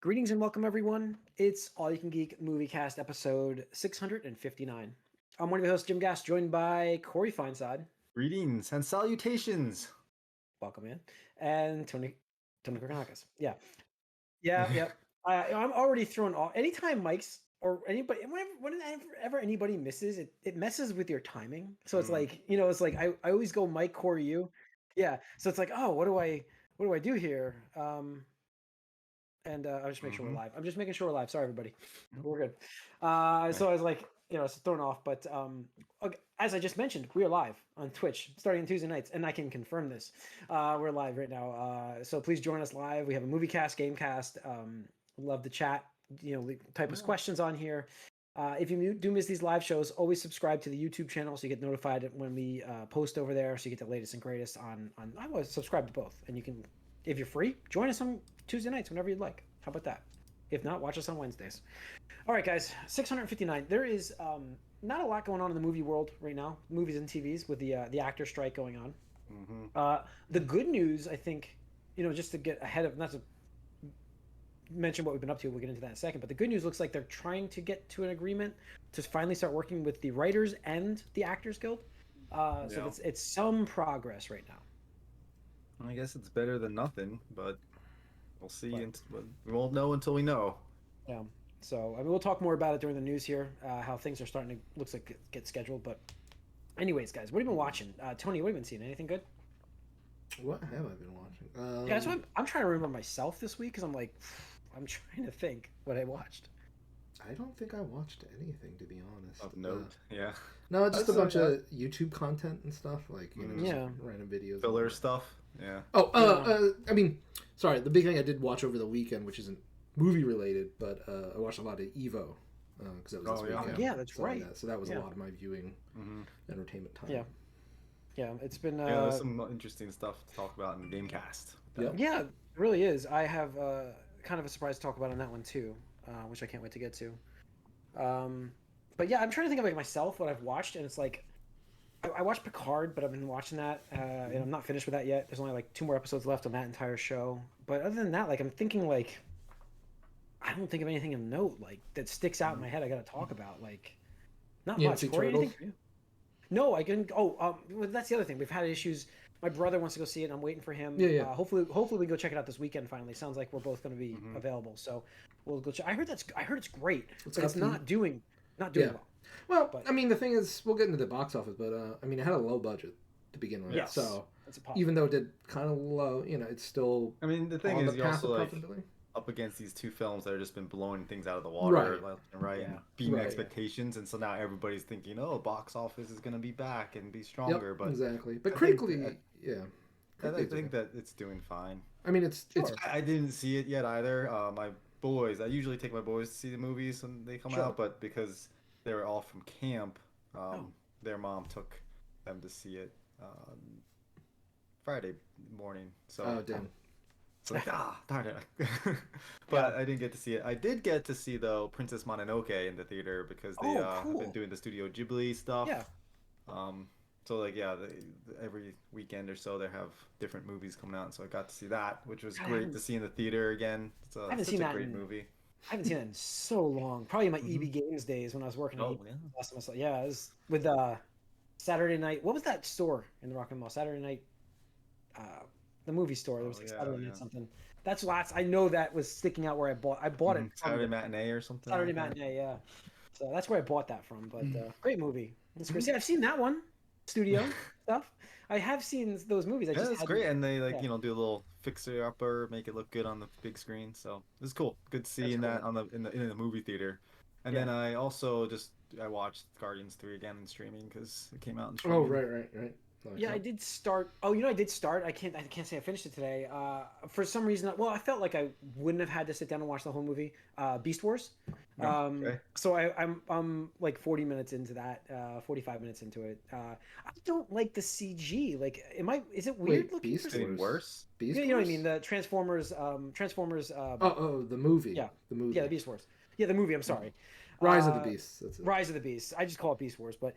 Greetings and welcome, everyone. It's All You Can Geek Moviecast episode 659. I'm one of your hosts, Jim Gass, joined by Corey Feinsod. Greetings and salutations. Welcome, man. And Tony Korkanakis. Yep. I'm already thrown off. Anytime Mike's or anybody, whenever anybody misses, it messes with your timing. So it's like, it's like I always go Mike, Corey, you. Yeah. So it's like, oh, what do I do here? And I'll just make sure we're live. I'm just making sure we're live. Sorry, everybody. We're good. So I was like, it's thrown off. But okay, as I just mentioned, we are live on Twitch starting on Tuesday nights, and I can confirm this. We're live right now. So please join us live. We have a Moviecast, Gamecast. Love to chat. Type us questions on here. If you do miss these live shows, always subscribe to the YouTube channel so you get notified when we post over there, so you get the latest and greatest on. I was subscribe to both, and you can, if you're free, join us on Tuesday nights whenever you'd like. How about that? If not, watch us on Wednesdays. All right, guys, 659. There is not a lot going on in the movie world right now, movies and TVs, with the actor strike going on. The good news, I think, just to get ahead of, not to mention what we've been up to, we'll get into that in a second, but the good news looks like they're trying to get to an agreement to finally start working with the Writers and the Actors Guild. So it's some progress right now. I guess it's better than nothing, but we'll see. We won't know until we know. Yeah. So we'll talk more about it during the news here, how things are starting to looks like get scheduled. But anyways, guys, what have you been watching? Tony, what have you been seeing? Anything good? What have I been watching? Yeah, that's what I'm trying to remember myself this week because I'm trying to think what I watched. I don't think I watched anything, to be honest. Of note, yeah. No, it's just a bunch of YouTube content and stuff, like random videos, filler stuff. Yeah. I mean, sorry. The big thing I did watch over the weekend, which isn't movie related, but I watched a lot of Evo because that was this weekend. Yeah, that's right. So that was a lot of my viewing entertainment time. Yeah, it's been. There's some interesting stuff to talk about in Gamecast. Yeah, it really is. I have kind of a surprise to talk about on that one too, which I can't wait to get to. But yeah, I'm trying to think of like myself what I've watched, and it's like I watched Picard, but I've been watching that, and I'm not finished with that yet. There's only like 2 more episodes left on that entire show. But other than that, like I'm thinking like I don't think of anything of note like that sticks out in my head. I got to talk about like not much. Corey, anything for you? No, I can. Well, that's the other thing. We've had issues. My brother wants to go see it. I'm waiting for him. Yeah. Hopefully we go check it out this weekend. Finally, sounds like we're both going to be available. So we'll go check. I heard it's great, but it's not doing well. Well, but, I mean, the thing is, we'll get into the box office, but I mean, it had a low budget to begin with. Yes. So even though it did kind of low, it's still. I mean, the thing is, you also like up against these 2 films that have just been blowing things out of the water, and beating expectations, and so now everybody's thinking, oh, box office is going to be back and be stronger. But exactly. But critically, I think that it's doing fine. I mean, it's. I didn't see it yet either. My boys, I usually take my boys to see the movies when they come out, but because they were all from camp, their mom took them to see it Friday morning. So damn. So darn it. But I didn't get to see it. I did get to see, though, Princess Mononoke in the theater because they have been doing the Studio Ghibli stuff. Yeah. So, every weekend or so they have different movies coming out, and so I got to see that, which was great to see in the theater again. It's such a great movie. I haven't seen that in so long. Probably in my EB Games days when I was working. It was with Saturday night. What was that store in the Rockland Mall? Saturday night. The movie store. There was Saturday night something. That's last. I know that was sticking out where I bought it. Saturday matinee or something. Saturday matinee, yeah. So that's where I bought that from. But great movie. It's great. I've seen that one. Studio stuff. I have seen those movies. It's great, and they do a little fixer upper, make it look good on the big screen. So it's cool. Good seeing that in the movie theater. And then I also I watched Guardians 3 again in streaming because it came out in streaming. Oh right. I did start. I did start. I can't say I finished it today. For some reason, I felt like I wouldn't have had to sit down and watch the whole movie. Beast Wars. So I'm like 40 minutes into that. 45 minutes into it. I don't like the CG. Like, is it weird looking? Beast Wars worse. Beast Wars? You know what I mean? The Transformers. The movie. Yeah, the movie. Yeah, the Beast Wars. Yeah, the movie. I'm sorry. Rise of the Beasts. That's it. Rise of the Beasts. I just call it Beast Wars, but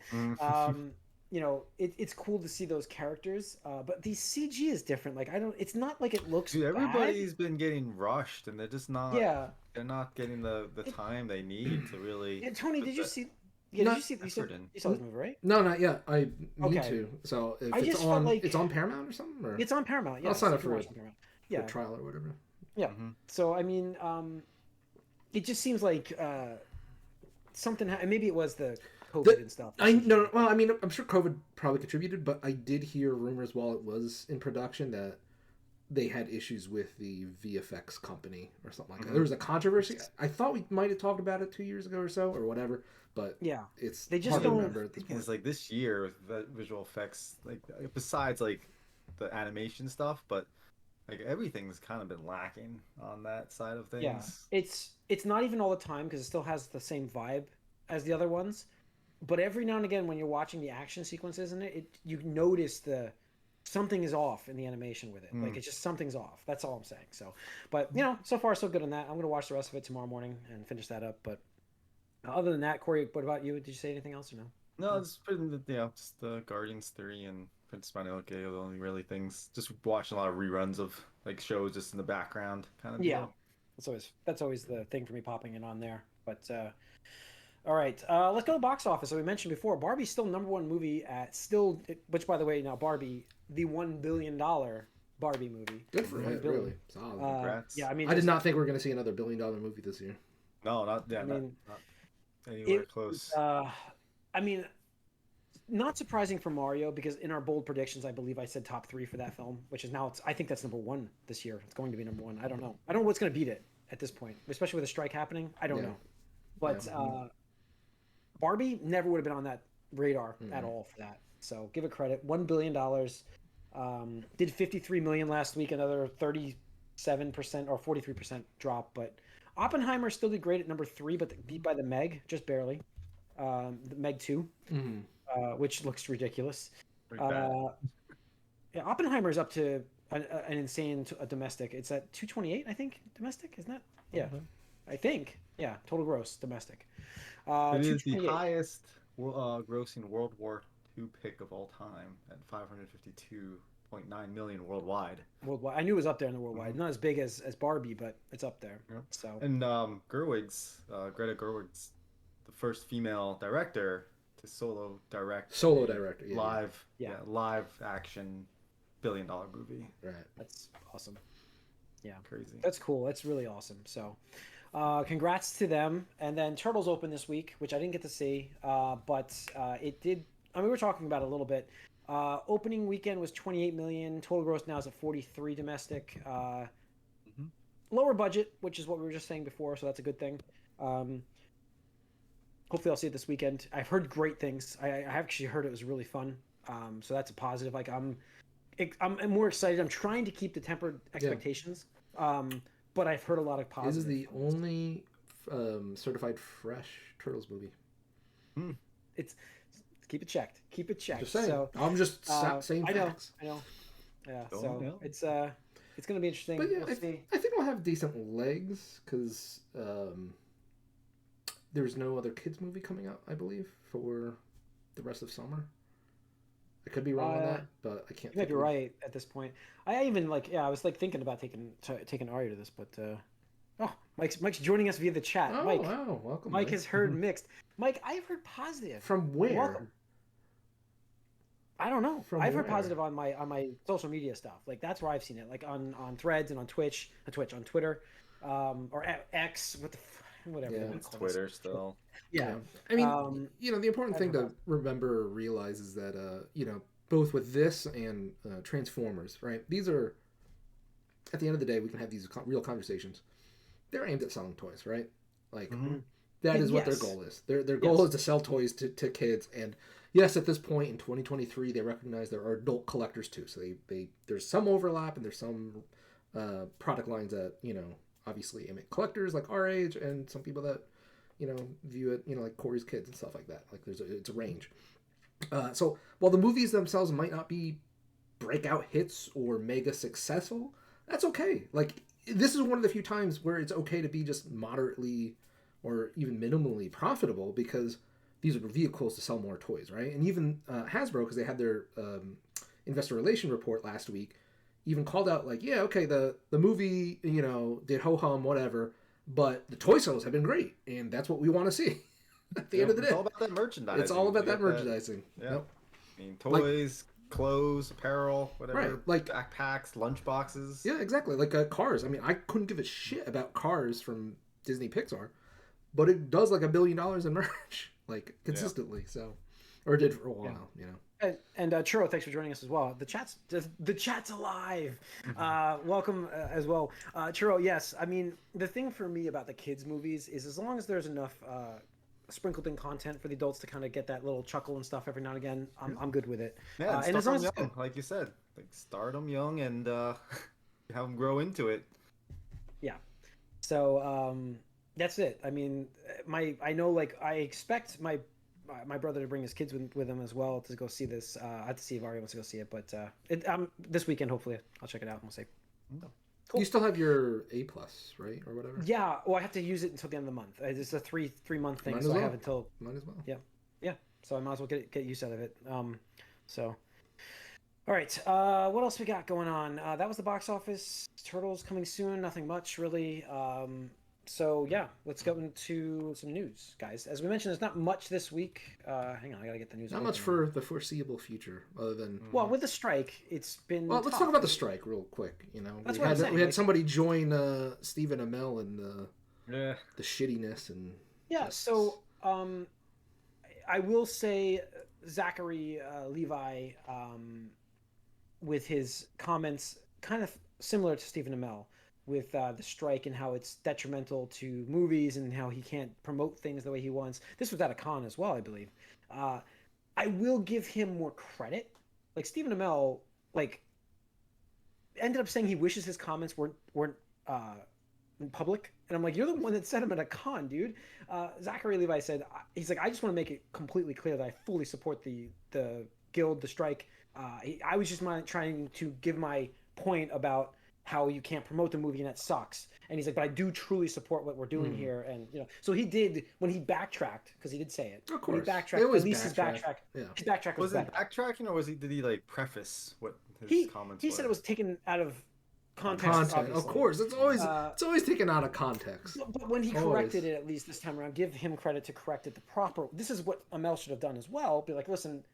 it's cool to see those characters, but the CG is different. Like, I don't. It's not like it looks Dude, bad. everybody's been getting rushed, and they're just not. Yeah. They're not getting the It, time they need to really yeah, Tony, put did you the see? Yeah, did you Not see? effort in. You saw this movie, right? no, not yet. I need Okay. to. So if I it's just felt on, like it's on Paramount or something, or it's on Paramount. Yeah, I'll sign so up you can for watch it, it on Paramount. for Yeah, trial or whatever. yeah. Hmm. So I mean, it just seems like something. Maybe it was the COVID and stuff. I no, well, I mean, I'm sure COVID probably contributed, but I did hear rumors while it was in production that they had issues with the VFX company or something like that. There was a controversy. I thought we might have talked about it 2 years ago or so, or whatever, but Yeah, it's they just hard to don't. remember at this point. It's like this year with the visual effects, like besides like the animation stuff, but like everything's kind of been lacking on that side of Yeah, things. it's not even all the time because it still has the same vibe as the other ones. But every now and again, when you're watching the action sequences in it, you notice something is off in the animation with it. Like, it's just something's off. That's all I'm saying. So, but so far so good on that. I'm gonna watch the rest of it tomorrow morning and finish that up. But other than that, Corey, what about you? Did you say anything else or no? No, it's been just the Guardians 3 and Prince Mononoke are the only really things. Just watching a lot of reruns of like shows just in the background kind of Yeah, deal. that's always the thing for me popping in on there. But all right, let's go to the box office. So we mentioned before, Barbie's still #1 movie which by the way, now Barbie, the $1 billion Barbie movie. Good for it, really solid. Congrats. Yeah, I mean, I did not think we were going to see another $1 billion movie this year. No, not yeah, I mean, not anywhere close. I mean, not surprising for Mario because in our bold predictions, I believe I said top 3 for that film, which is now I think that's #1 this year. It's going to be #1. I don't know. I don't know what's going to beat it at this point, especially with a strike happening. I don't know, but Barbie never would have been on that radar at all for that. So give it credit. $1 billion. Did 53 million last week, another 37% or 43% drop. But Oppenheimer still did great at #3, but beat by the Meg just barely. The Meg 2, which looks ridiculous. Yeah, Oppenheimer is up to an insane domestic. It's at 228, I think, domestic, isn't that? Yeah, I think. Yeah, total gross domestic. It is the highest grossing World War II pick of all time at 552.9 million worldwide. Worldwide, I knew it was up there in the worldwide. Not as big as Barbie, but it's up there. Yep. So and Greta Gerwig's the first female director to solo direct live action $1 billion movie. Right. That's awesome. Yeah, crazy. That's cool. That's really awesome. So congrats to them. And then Turtles opened this week, which I didn't get to see, but it did. I mean, we were talking about it a little bit. Opening weekend was 28 million. Total gross now is at 43 domestic. Lower budget, which is what we were just saying before, so that's a good thing. Hopefully I'll see it this weekend. I've heard great things. I actually heard it was really fun. So that's a positive. Like I'm more excited. I'm trying to keep the tempered expectations. But I've heard a lot of positive. This is the only certified fresh Turtles movie. It's keep it checked. Keep it checked. Just saying. So, I'm just saying facts. I know. Yeah. So it's gonna be interesting. But yeah, we'll I think we'll have decent legs because there's no other kids movie coming out, I believe, for the rest of summer. I could be wrong on that, but I can't. You might be right at this point. I even I was thinking about taking Arya to this, but Mike's joining us via the chat. Oh, Mike, wow, welcome. Mike has heard mixed. Mike, I've heard positive. From where? Welcome. I don't know. From I've heard where? positive on my social media stuff. Like that's where I've seen it. Like on Threads and on Twitter, or X. Whatever. Yeah, it's Twitter still. Yeah. I mean, the important thing to remember or realize is that, both with this and Transformers, right? These are, at the end of the day, we can have these real conversations. They're aimed at selling toys, right? Like, that is what their goal is. Their goal is to sell toys to kids. And yes, at this point in 2023, they recognize there are adult collectors too. So there's some overlap and there's some product lines that, obviously aim at collectors like our age and some people that, view it, like Corey's kids and stuff like that. Like it's a range. So while the movies themselves might not be breakout hits or mega successful, that's okay. Like this is one of the few times where it's okay to be just moderately or even minimally profitable because these are vehicles to sell more toys, right? And even Hasbro, because they had their investor relation report last week, even called out like, yeah, okay, the movie, you know, did ho-hum, whatever, but the toy sales have been great, and that's what we want to see at the end of the day. It's all about that merchandising. It's all about that merchandising. Yeah. Yep. I mean, toys, clothes, apparel, whatever. Right, like backpacks, lunch boxes. Yeah, exactly. Like Cars. I mean, I couldn't give a shit about Cars from Disney Pixar, but it does like $1 billion in merch, like consistently. So, or it did for a while, you know. And Churro, thanks for joining us as well. The chat's alive. Welcome as well, Churro. Yes, I mean the thing for me about the kids movies is as long as there's enough sprinkled in content for the adults to kind of get that little chuckle and stuff every now and again, I'm good with it. Yeah, and as long as young, like you said, like start them young and have them grow into it. Yeah. So that's it. I mean, I know like I expect my brother to bring his kids with him as well to go see this. I have to see if Ari wants to go see it, but this weekend hopefully I'll check it out and we'll see. So, cool. You still have your A+, right, or whatever? Yeah. Well, I have to use it until the end of the month. It's a three month thing, so I have until. Might as well. Yeah. So I might as well get use out of it. So. All right. What else we got going on? That was the box office. Turtles coming soon. Nothing much really. So yeah, let's go into some news, guys. As we mentioned, there's not much this week. Hang on, I gotta get the news. Not much for the foreseeable future, other than with the strike, it's been. Well, let's talk about the strike real quick. You know, that's what I'm saying. We had somebody join Stephen Amell in the shittiness and. Yeah. Just... So I will say Zachary Levi, with his comments, kind of similar to Stephen Amell. With the strike and how it's detrimental to movies and how he can't promote things the way he wants. This was at a con as well, I believe. I will give him more credit. Like Stephen Amell, like ended up saying he wishes his comments weren't in public, and I'm like, you're the one that said him at a con, dude. Zachary Levi said he's like, I just want to make it completely clear that I fully support the guild, the strike. I was just trying to give my point about how you can't promote the movie and that sucks. And he's like, but I do truly support what we're doing here. And, you know, so he did, when he backtracked, because he did say it. Of course. When he backtracked, at least his backtrack was it backtracking, or did he like preface what his comments He were? said it was taken out of context. Of course. It's always taken out of context. But when he corrected it, at least this time around, give him credit to correct it the proper. This is what Amell should have done as well. Be like, listen,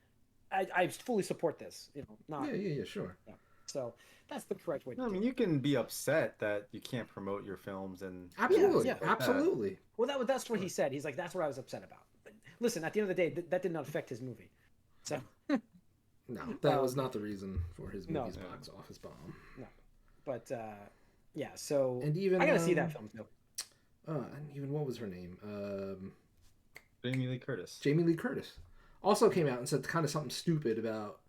I fully support this. You know, not. Yeah, sure. Yeah. So that's the correct way to do it. I mean, you can be upset that you can't promote your films and Absolutely. Well, that's what he said. He's like, that's what I was upset about. But listen, at the end of the day, that did not affect his movie. So no, that was not the reason for his movie's box office bomb. No, but yeah. So and even I gotta see that film too. And even what was her name? Jamie Lee Curtis. Jamie Lee Curtis also came out and said kind of something stupid about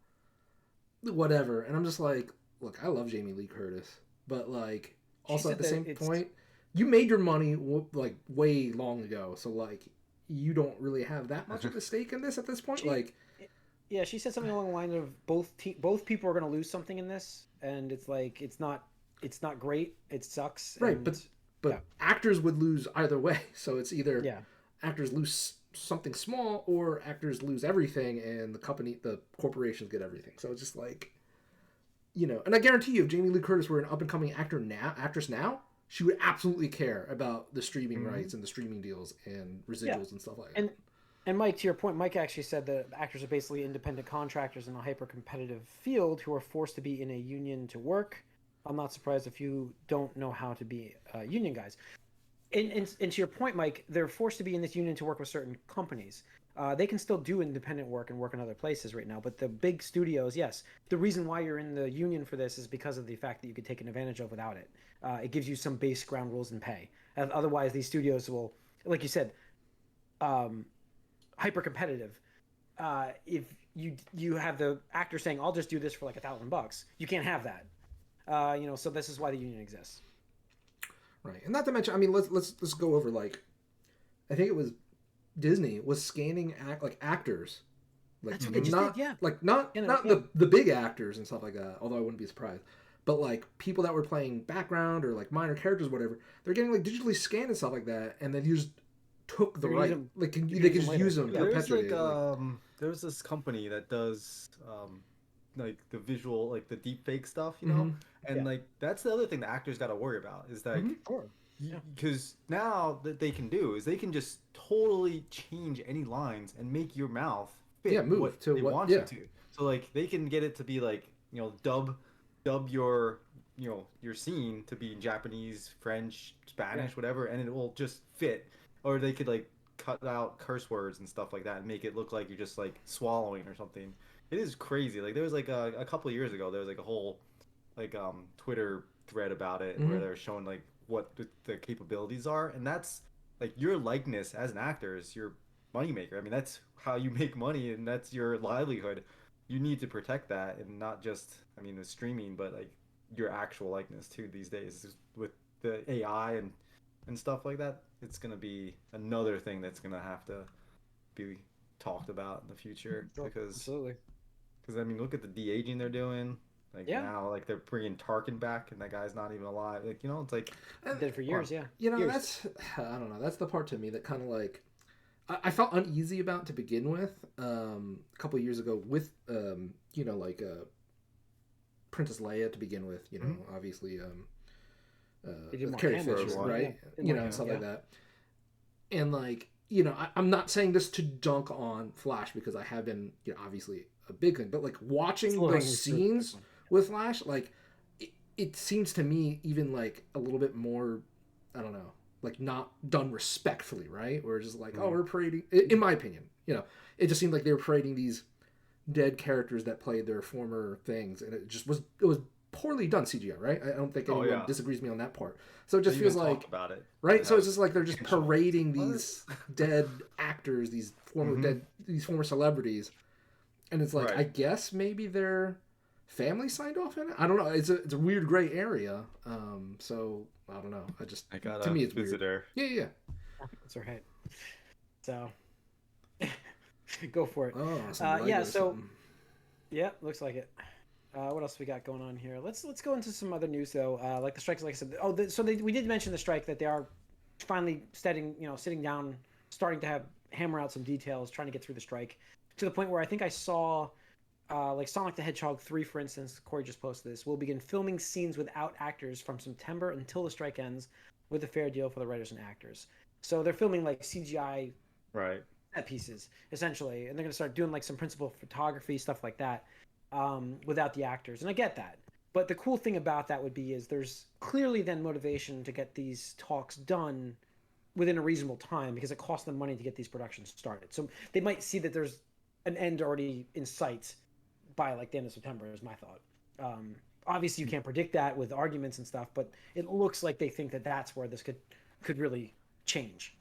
whatever, and I'm just like, look, I love Jamie Lee Curtis, but like also at the same point, you made your money like way long ago, so like you don't really have that much of a stake in this at this point. Yeah, she said something along the line of both people are going to lose something in this, and it's like it's not great, it sucks. Right, but actors would lose either way, so it's either actors lose something small or actors lose everything, and the corporations get everything. So it's just like, you know, and I guarantee you, if Jamie Lee Curtis were an up and coming actress now, she would absolutely care about the streaming rights and the streaming deals and residuals and stuff like that. And Mike, to your point, Mike actually said that actors are basically independent contractors in a hyper-competitive field who are forced to be in a union to work. I'm not surprised if you don't know how to be union guys. And to your point, Mike, they're forced to be in this union to work with certain companies. They can still do independent work and work in other places right now, but the big studios, yes. The reason why you're in the union for this is because of the fact that you could take advantage of without it. It gives you some base ground rules and pay. Otherwise, these studios will, like you said, hyper competitive. If you have the actor saying, "I'll just do this for like $1,000," you can't have that. You know, so this is why the union exists. Right, and not to mention, I mean, let's go over like, I think it was Disney was scanning actors, like that's what they just did, yeah. Like not the big actors and stuff like that. Although I wouldn't be surprised, but like people that were playing background or like minor characters, whatever, they're getting like digitally scanned and stuff like that, and then used took the They're gonna use right, them- like they're they gonna can use just them use later. them, There's perpetuate like it. there's this company that does like the visual, like the deep fake stuff, Mm-hmm. and Yeah. like that's the other thing the actors got to worry about is like Mm-hmm. Sure. Yeah. because now that they can do is they can just totally change any lines and make your mouth Yeah, fit move what to they what? want you Yeah. to. So like they can get it to be like dub your your scene to be in Japanese, French, Spanish, Yeah. whatever, and it will just fit. Or they could like cut out curse words and stuff like that and make it look like you're just like swallowing or something. It is crazy. Like there was like a couple of years ago, there was like a whole like Twitter thread about it where Mm-hmm. they're showing like what the capabilities are, and that's like your likeness as an actor is your moneymaker. I mean, that's how you make money, and that's your livelihood. You need to protect that, and not just I mean the streaming, but like your actual likeness too. These days with the AI and stuff like that, it's gonna be another thing that's gonna have to be talked about in the future Sure. because Absolutely. I mean, look at the de aging they're doing. Like Yeah. now, like they're bringing Tarkin back, and that guy's not even alive. Like it's like, And, Did it for come on. years. Yeah. you know, Years. that's I don't know. That's the part to me that kind of like I felt uneasy about to begin with. A couple of years ago with like Princess Leia to begin with. Obviously They did with more Carrie cameos, Fisher, right? right? Yeah. Did more And stuff like cameos, that. And like I'm not saying this to dunk on Flash because I have been obviously a big thing, but like watching Slow-hanging those fruit. scenes with Flash, like it seems to me even like a little bit more, I don't know, like not done respectfully, right? Where it's just like, oh, we're parading. In my opinion, it just seemed like they were parading these dead characters that played their former things, and it was poorly done CGI, right? I don't think Oh, anyone yeah. disagrees with me on that part. So it just They feels even like talked about it. right. They So it's have just like they're just intentional- parading What? these dead actors, these former Mhm. dead, these former celebrities, and it's like Right. I guess maybe their family signed off in it. I don't know. It's a weird gray area. So I don't know. I got to a me it's weird. visitor. Yeah. That's all right. So, go for it. Oh, some Lego yeah. or So, something. yeah, looks like it. What else we got going on here? Let's go into some other news though. Like the strikes, like I said. Oh, we did mention the strike that they are finally sitting down, starting to hammer out some details, trying to get through the strike to the point where I think I saw. Like Sonic the Hedgehog 3, for instance, Corey just posted this, will begin filming scenes without actors from September until the strike ends with a fair deal for the writers and actors. So they're filming like CGI Right. set pieces, essentially, and they're going to start doing like some principal photography, stuff like that, without the actors. And I get that. But the cool thing about that would be is there's clearly then motivation to get these talks done within a reasonable time because it costs them money to get these productions started. So they might see that there's an end already in sight by like the end of September is my thought. Obviously, you can't predict that with arguments and stuff, but it looks like they think that that's where this could really change.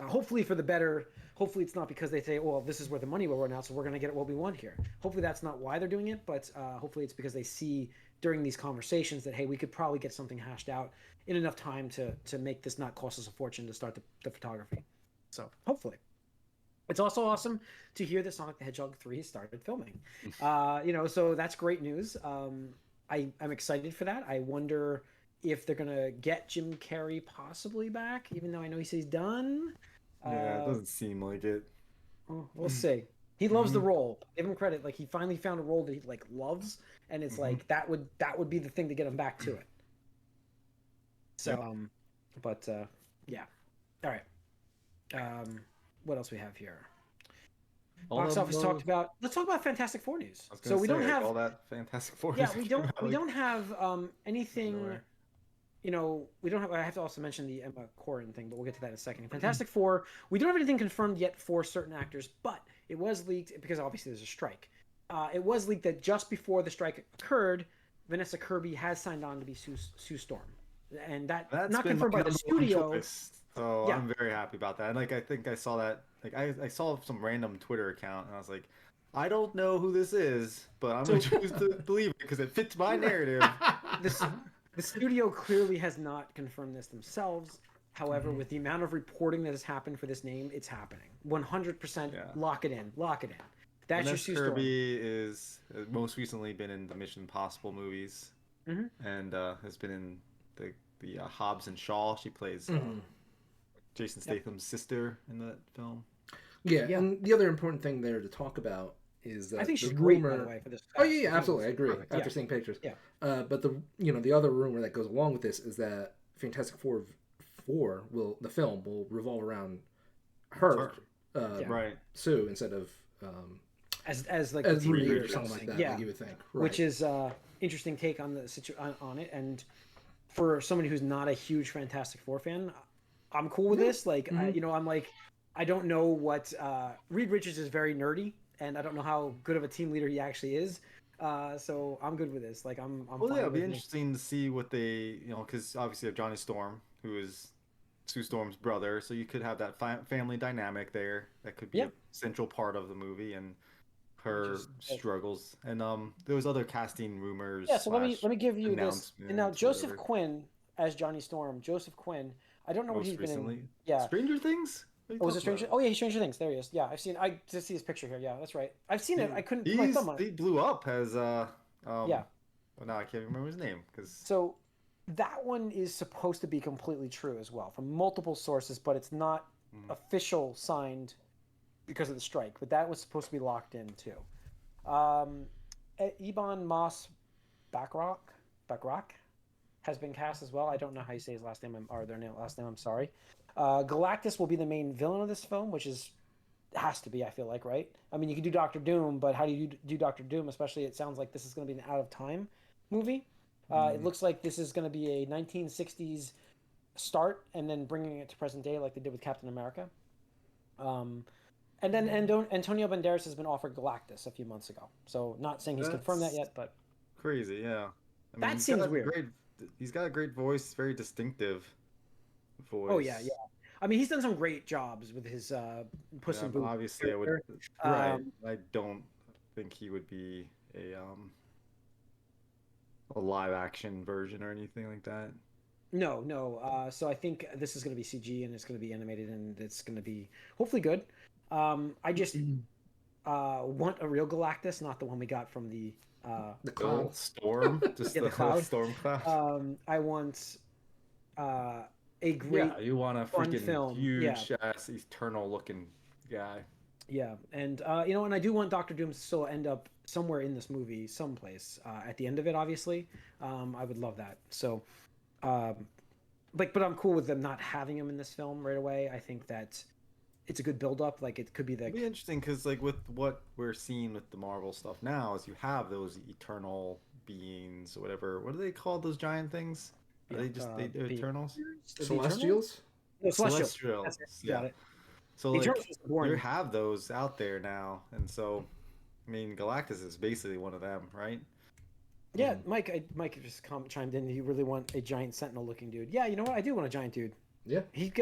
Hopefully for the better. Hopefully it's not because they say, well, this is where the money will run out, so we're going to get what we want here. Hopefully that's not why they're doing it, but hopefully it's because they see during these conversations that, hey, we could probably get something hashed out in enough time to make this not cost us a fortune to start the photography. So hopefully. It's also awesome to hear that Sonic the Hedgehog 3 started filming. So that's great news. I'm excited for that. I wonder if they're going to get Jim Carrey possibly back, even though I know he says he's done. Yeah, it doesn't seem like it. We'll see. He loves the role. Give him credit. Like he finally found a role that he like loves, and it's like that would be the thing to get him back to it. So, yeah. All right. What else we have here? Box office talked about. Let's talk about Fantastic Four news. So we don't have all that Fantastic Four. Yeah, we don't have anything. nowhere. We don't have. I have to also mention the Emma Corrin thing, but we'll get to that in a second. Fantastic Four. We don't have anything confirmed yet for certain actors, but it was leaked because obviously there's a strike. It was leaked that just before the strike occurred, Vanessa Kirby has signed on to be Sue Storm, and that's not been confirmed my by the number one studio. choice. So Yeah. I'm very happy about that. And like I think I saw that. Like I saw some random Twitter account, and I was like, I don't know who this is, but I'm gonna choose to believe it because it fits my narrative. The studio clearly has not confirmed this themselves. However, with the amount of reporting that has happened for this name, it's happening. 100%. Yeah. Lock it in. Lock it in. That's your Vanessa Sue Storm. Kirby is most recently been in the Mission Impossible movies, and has been in the Hobbs and Shaw. She plays Jason Statham's sister in that film. Yeah, and the other important thing there to talk about is that I think she's the great, rumor. by the way, for this. Oh yeah, absolutely, I agree. Perfect. After seeing pictures, yeah. But the other rumor that goes along with this is that Fantastic Four the film will revolve around her, right, Sue, instead of as like as the Reed leader or something like that. Yeah, like you would think, right. Which is interesting take on on it. And for somebody who's not a huge Fantastic Four fan, I'm cool with this. Like, I'm like, I don't know what Reed Richards is very nerdy, and I don't know how good of a team leader he actually is. So I'm good with this. Like, I'm well, fine yeah, it'll with be interesting to see what they, because obviously you have Johnny Storm, who is Sue Storm's brother, so you could have that family dynamic there. That could be a central part of the movie and her struggles. And there was other casting rumors. Yeah, so let me give you this. And now Joseph Quinn as Johnny Storm. Joseph Quinn. I don't know what he's recently. been in. Yeah, Stranger Things. Oh, was it Stranger? Oh yeah, he's Stranger Things. There he is. Yeah, I've seen. I just see his picture here. Yeah, that's right. I've seen it. I couldn't put my thumb on it. He blew up as yeah. Well, now I can't remember his name because. So that one is supposed to be completely true as well from multiple sources, but it's not official signed because of the strike. But that was supposed to be locked in too. Ebon Moss Backrack has been cast as well. I don't know how you say his last name or their last name. I'm sorry. Galactus will be the main villain of this film, which has to be, I feel like, right? I mean, you can do Doctor Doom, but how do you do Doctor Doom? Especially, it sounds like this is going to be an out of time movie. It looks like this is going to be a 1960s start and then bringing it to present day, like they did with Captain America. And then Antonio Banderas has been offered Galactus a few months ago. So not saying he's confirmed that yet, but crazy, yeah. I mean, that seems weird. He's got a great voice, very distinctive voice. Oh yeah. I mean, he's done some great jobs with his Puss in Boots. Obviously, character. I don't think he would be a live action version or anything like that. No. So I think this is going to be CG and it's going to be animated and it's going to be hopefully good. I just want a real Galactus, not the one we got from the cloud storm, just the cloud. Storm cloud. I want a great you want a freaking film. Huge ass eternal looking guy. Yeah, and and I do want Doctor Doom to still end up somewhere in this movie, someplace at the end of it. Obviously, I would love that. So, but I'm cool with them not having him in this film right away. I think that it's a good build up. Like it could be It'd be interesting because like with what we're seeing with the Marvel stuff now is you have those eternal beings or whatever. What are they called? Those giant things? Are they just they're Eternals? Celestials? No, Celestials. Yeah. It. So like you have those out there now, and so I mean Galactus is basically one of them, right? Yeah, Mike just chimed in. You really want a giant Sentinel-looking dude? Yeah, you know what? I do want a giant dude. Yeah. He's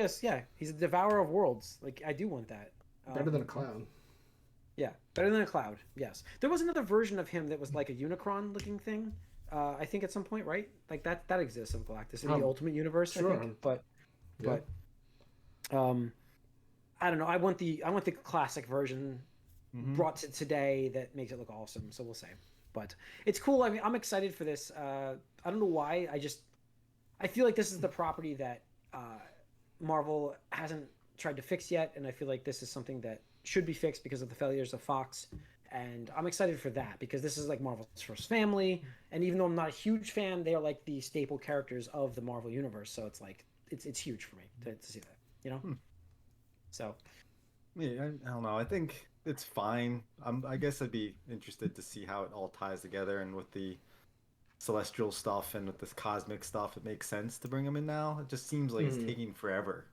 a devourer of worlds. Like I do want that. Better than a cloud. Yeah, better than a cloud. Yes, there was another version of him that was like a Unicron-looking thing. I think at some point, right? Like that exists of Galactus in the Ultimate Universe. Sure. I think. But I don't know. I want the classic version brought to today that makes it look awesome. So we'll see. But it's cool. I mean, I'm excited for this. I don't know why. I feel like this is the property that Marvel hasn't tried to fix yet, and I feel like this is something that should be fixed because of the failures of Fox. And I'm excited for that because this is like Marvel's first family, and even though I'm not a huge fan, they are like the staple characters of the Marvel universe. So it's like it's huge for me to see that, So yeah, I don't know. I think it's fine. I guess I'd be interested to see how it all ties together, and with the celestial stuff and with this cosmic stuff, it makes sense to bring them in now. It just seems like it's taking forever.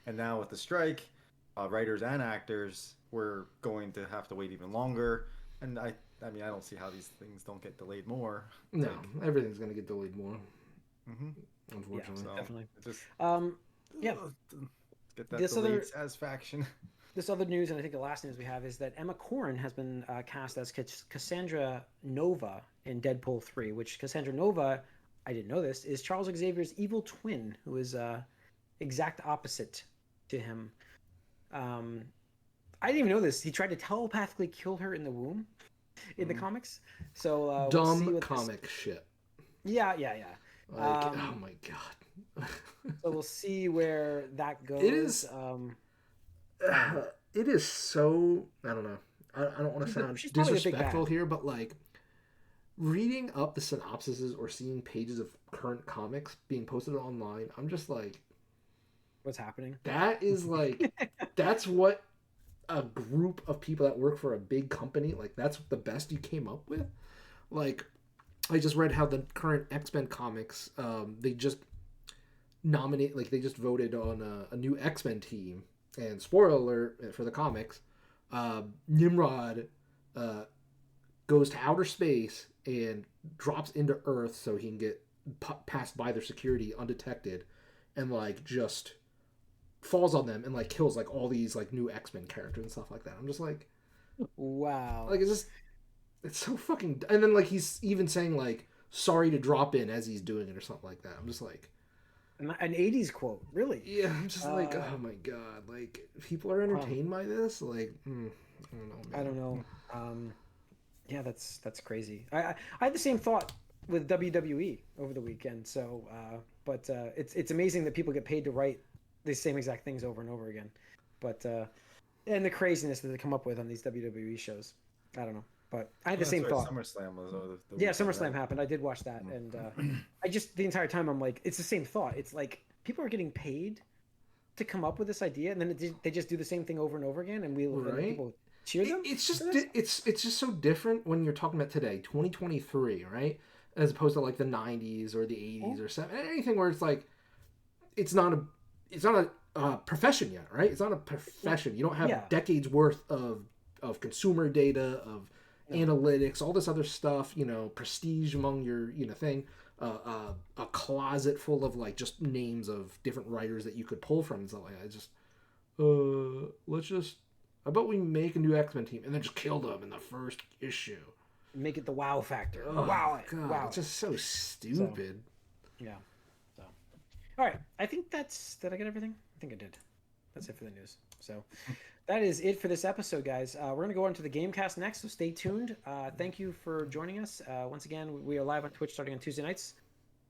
And now with the strike, writers and actors, we're going to have to wait even longer. And I mean, I don't see how these things don't get delayed more. No, everything's going to get delayed more. Unfortunately, yeah, definitely. Just, get that delayed satisfaction. This other news, and I think the last news we have, is that Emma Corrin has been cast as Cassandra Nova in Deadpool 3, which Cassandra Nova, I didn't know this, is Charles Xavier's evil twin, who is exact opposite to him. I didn't even know this. He tried to telepathically kill her in the womb in the comics. So dumb comic shit. Yeah. Like, oh my god. So we'll see where that goes. It is. It is so. I don't know. I don't want to sound she's probably a big disrespectful bad. here, but like reading up the synopsises or seeing pages of current comics being posted online, I'm just like, What's happening? that is like, that's what a group of people that work for a big company, like that's the best you came up with. Like, I just read how the current X-Men comics, they just they just voted on a new X-Men team. And spoiler alert for the comics, Nimrod goes to outer space and drops into Earth so he can get passed by their security undetected, and like just falls on them and like kills like all these like new X-Men characters and stuff like that. I'm just like, Wow. like it's so fucking. And then like he's even saying like sorry to drop in as he's doing it or something like that. I'm just like, an 80s quote, really? yeah. I'm just like, oh my god, like people are entertained by this. Like, I don't know. Man. I don't know. Yeah, that's crazy. I had the same thought with WWE over the weekend. So, but it's amazing that people get paid to write the same exact things over and over again. But and the craziness that they come up with on these WWE shows. I don't know. But I had the same thought. SummerSlam was over the Yeah, weekend, SummerSlam right? happened. I did watch that, and I just the entire time I'm like, it's the same thought. It's like people are getting paid to come up with this idea, and then they just do the same thing over and over again, and and people cheer them. It's just it's just so different when you're talking about today, 2023, right? As opposed to like the 90s or the 80s or something, anything where it's like it's not a profession yet, right? It's not a profession. You don't have decades worth of consumer data, of analytics, all this other stuff, prestige among your, thing, a closet full of like just names of different writers that you could pull from and stuff like that. It's just, how about we make a new X-Men team and then just kill them in the first issue? Make it the wow factor. Oh, wow. God, it's just so stupid. So, yeah. So, all right. I think did I get everything? I think I did. That's it for the news. So that is it for this episode, guys. We're going to go on to the Gamecast next, so stay tuned. Thank you for joining us. Once again, we are live on Twitch starting on Tuesday nights.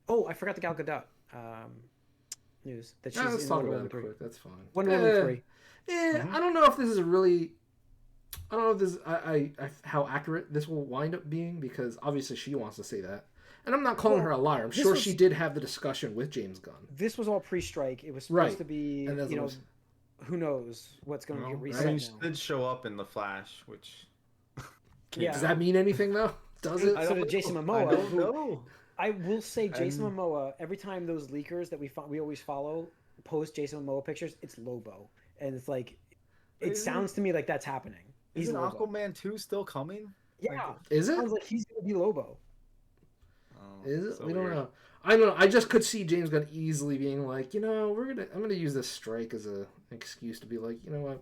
Oh, I forgot the Gal Gadot news. That she's let's in talk Wonder about Woman it 3. quick. That's fine. Wonder Woman 3. Yeah, I don't know if this is really... I don't know if this I how accurate this will wind up being, because obviously she wants to say that. And I'm not calling her a liar. I'm sure she did have the discussion with James Gunn. This was all pre-strike. It was supposed to be, who knows what's going to get reset now. She did show up in The Flash, which... Yeah. Does that mean anything, though? Does it? So did Jason Momoa. I don't know. I will say Jason Momoa, every time those leakers that we always follow post Jason Momoa pictures, it's Lobo. And it's like, it sounds to me like that's happening. Isn't Aquaman 2 still coming? Yeah. Is it? Sounds like he's going to be Lobo. Oh, is it? so We don't weird. know. I don't know. I just could see James Gunn easily being like, I'm gonna use this strike as an excuse to be like, you know what?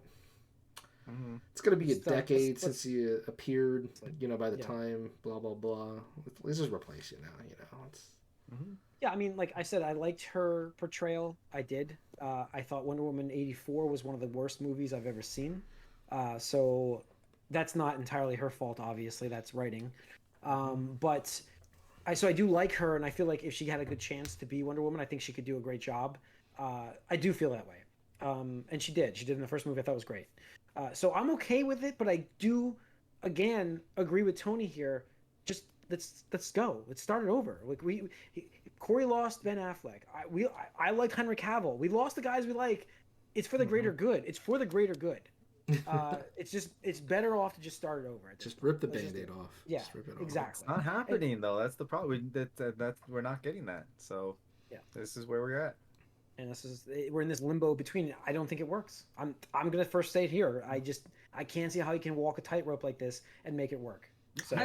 It's gonna be a decade since you appeared, by the time blah blah blah. Let's just replace you now, It's... Yeah, I mean, like I said, I liked her portrayal. I did. I thought Wonder Woman 84 was one of the worst movies I've ever seen. So that's not entirely her fault, obviously. That's writing. But I do like her, and I feel like if she had a good chance to be Wonder Woman, I think she could do a great job. I do feel that way. And she did. She did in the first movie. I thought it was great. So I'm okay with it, but I do, again, agree with Tony here. Just let's go. Let's start it over. Like Corey lost Ben Affleck. I like Henry Cavill. We lost the guys we like. It's for the greater good. It's for the greater good. It's better off to just start it over. Just rip the Band-Aid off. Yeah, just rip it off. exactly. It's not happening though. That's the problem. We're not getting that. So this is where we're at. And we're in this limbo between. I don't think it works. I'm gonna first say it here. I can't see how you can walk a tightrope like this and make it work. So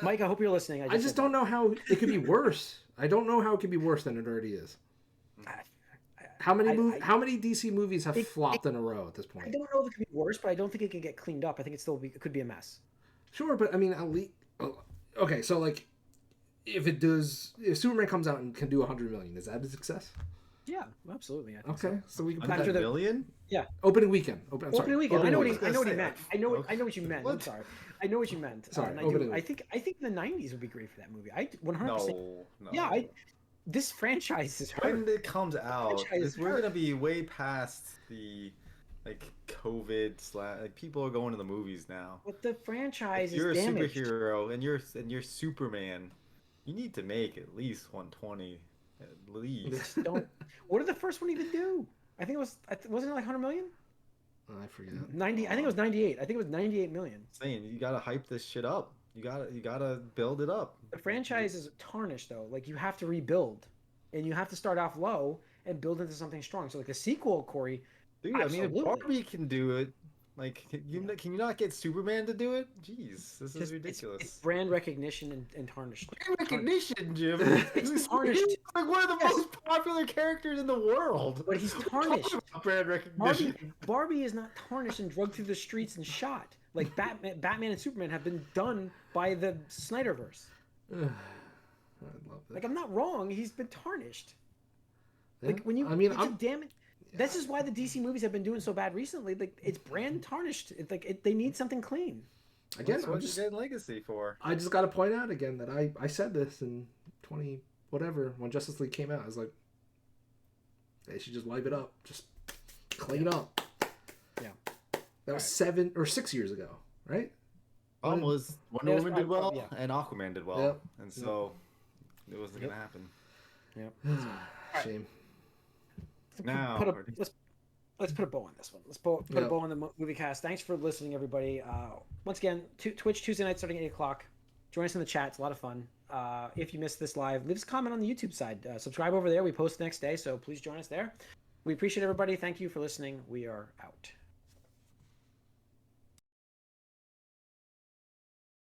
Mike, I hope you're listening. I just don't know how it could be worse. I don't know how it could be worse than it already is. How many DC movies have flopped in a row at this point? I don't know if it could be worse, but I don't think it can get cleaned up. I think it could be a mess. Sure, but I mean, at least okay. So like, if Superman comes out and can do 100 million, is that a success? Yeah, absolutely. I think Okay, so we can put After that the million. Yeah. Opening weekend. Opening weekend. I know what he meant. I know Okay. what you meant. I'm sorry. I know what you meant. Sorry. I think the 90s would be great for that movie. 100%. No. Yeah, this franchise is when hurt. it comes out, franchise we're hurt. gonna be way past the like COVID like people are going to the movies now. But the franchise If you're a is damaged. superhero and you're Superman, you need to make at least 120, at least. Don't. What did the first one even do? I think it was. Wasn't it like 100 million? I forget. 90. I think it was 98. I think it was 98 million. Saying you gotta hype this shit up. You gotta build it up. The franchise is tarnished though. Like you have to rebuild, and you have to start off low and build into something strong. So like a sequel, Corey. Dude, I mean, if Absolutely. Barbie can do it, like, can you not get Superman to do it? Jeez, this is Just- ridiculous. It's brand recognition and tarnished. Brand recognition, Jim. It's tarnished. He's like one of the Yes. most popular characters in the world. But he's What are you tarnished. talking about brand recognition. Barbie is not tarnished and drugged through the streets and shot. Like Batman and Superman have been done by the Snyderverse. I love that. Like I'm not wrong. He's been tarnished. Like Yeah. when you, I mean, it's a damn it. This is why the DC movies have been doing so bad recently. Like it's brand tarnished. It's like they need something clean. Again, What's you getting Legacy for? I just got to point out again that I said this in 20 whatever when Justice League came out. I was like, they should just wipe it up, just clean up. Yeah. That was 7 or 6 years ago, right? Problem was Wonder Yeah, it's Woman did well probably- yeah. and Aquaman did well, Yep. and so it wasn't gonna happen. Yep. Shame. Now, Let's put a bow on this one. Let's put a Yep. bow on the movie cast. Thanks for listening, everybody. Once again, Twitch Tuesday night starting at 8:00. Join us in the chat. It's a lot of fun. If you missed this live, leave us a comment on the YouTube side. Subscribe over there. We post the next day, so please join us there. We appreciate everybody. Thank you for listening. We are out.